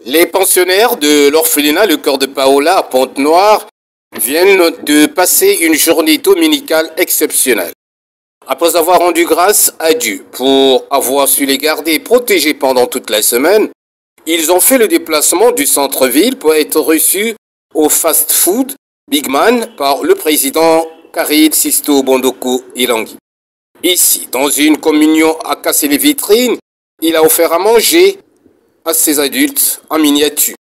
Les pensionnaires de l'orphelinat Le Cœur de Paola à Pointe-Noire viennent de passer une journée dominicale exceptionnelle. Après avoir rendu grâce à Dieu pour avoir su les garder et protéger pendant toute la semaine, ils ont fait le déplacement du centre-ville pour être reçus au fast-food Big Man par le président Caril Sisto Bondoko Ilangui. Ici, dans une communion à casser les vitrines, il a offert à manger à ses adultes en miniature.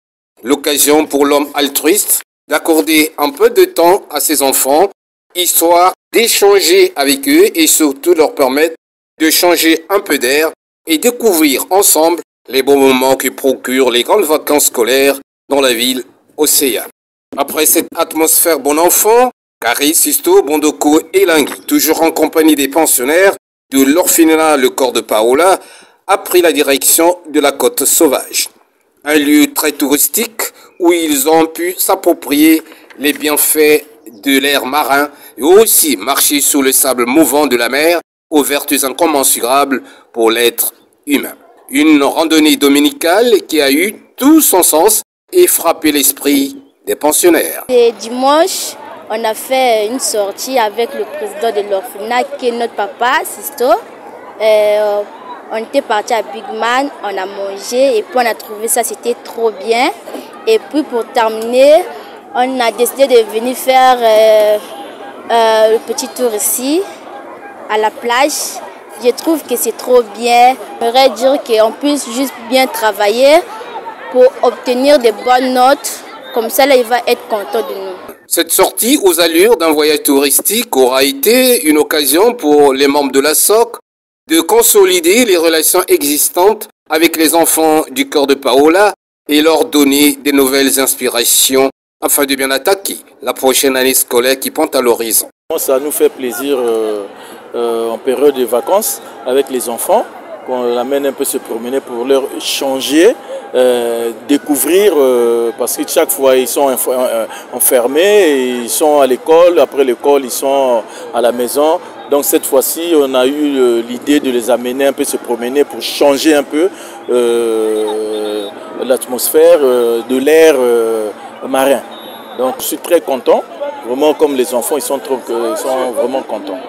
L'occasion pour l'homme altruiste d'accorder un peu de temps à ses enfants, histoire d'échanger avec eux et surtout leur permettre de changer un peu d'air et découvrir ensemble les bons moments que procurent les grandes vacances scolaires dans la ville océane. Après cette atmosphère bon enfant, Caril Sisto Bondoko Ilangui, toujours en compagnie des pensionnaires de l'orphelinat Le Cœur de Paola, a pris la direction de la Côte Sauvage. Un lieu très touristique où ils ont pu s'approprier les bienfaits de l'air marin et aussi marcher sur le sable mouvant de la mer aux vertus incommensurables pour l'être humain. Une randonnée dominicale qui a eu tout son sens et frappé l'esprit des pensionnaires. Et dimanche, on a fait une sortie avec le président de l'orphelinat qui est notre papa, Sisto. On était parti à Big Man, on a mangé et puis on a trouvé ça, c'était trop bien. Et puis pour terminer, on a décidé de venir faire le petit tour ici, à la plage. Je trouve que c'est trop bien. J'aimerais dire qu'on puisse juste bien travailler pour obtenir de bonnes notes. Comme ça, là, il va être content de nous. Cette sortie aux allures d'un voyage touristique aura été une occasion pour les membres de la SOC de consolider les relations existantes avec les enfants du Cœur de Paola et leur donner des nouvelles inspirations afin de bien attaquer la prochaine année scolaire qui pointe à l'horizon. Ça nous fait plaisir en période de vacances avec les enfants, qu'on l'amène un peu se promener pour leur changer, découvrir, parce que chaque fois ils sont enfermés, ils sont à l'école, après l'école ils sont à la maison. Donc cette fois-ci on a eu l'idée de les amener un peu se promener pour changer un peu l'atmosphère de l'air marin. Donc je suis très content, vraiment comme les enfants ils sont vraiment contents.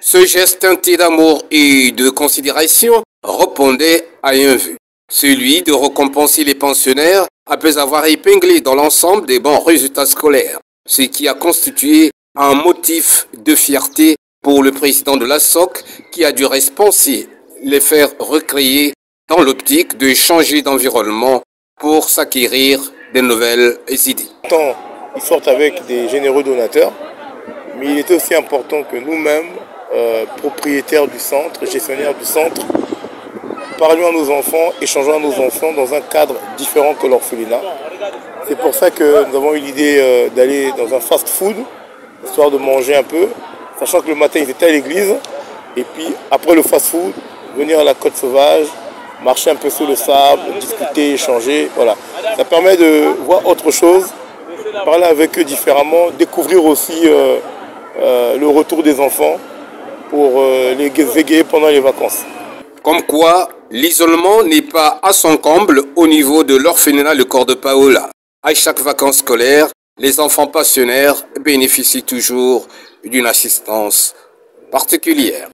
Ce geste teinté d'amour et de considération répondait à un vœu, celui de récompenser les pensionnaires après avoir épinglé dans l'ensemble des bons résultats scolaires, ce qui a constitué un motif de fierté pour le président de la SOC qui a dû penser les faire recréer dans l'optique de changer d'environnement pour s'acquérir de nouvelles idées. Ils sortent avec des généreux donateurs, mais il est aussi important que nous-mêmes, propriétaires du centre, gestionnaires du centre, parlions à nos enfants, échangeons à nos enfants dans un cadre différent que l'orphelinat. C'est pour ça que nous avons eu l'idée d'aller dans un fast-food, histoire de manger un peu, sachant que le matin ils étaient à l'église, et puis après le fast-food, venir à la Côte Sauvage, marcher un peu sur le sable, discuter, échanger, voilà. Ça permet de voir autre chose, parler avec eux différemment, découvrir aussi le retour des enfants pour les égayer pendant les vacances. Comme quoi, l'isolement n'est pas à son comble au niveau de l'orphelinat Le Cœur de Paola. À chaque vacances scolaires, les enfants pensionnaires bénéficient toujours d'une assistance particulière.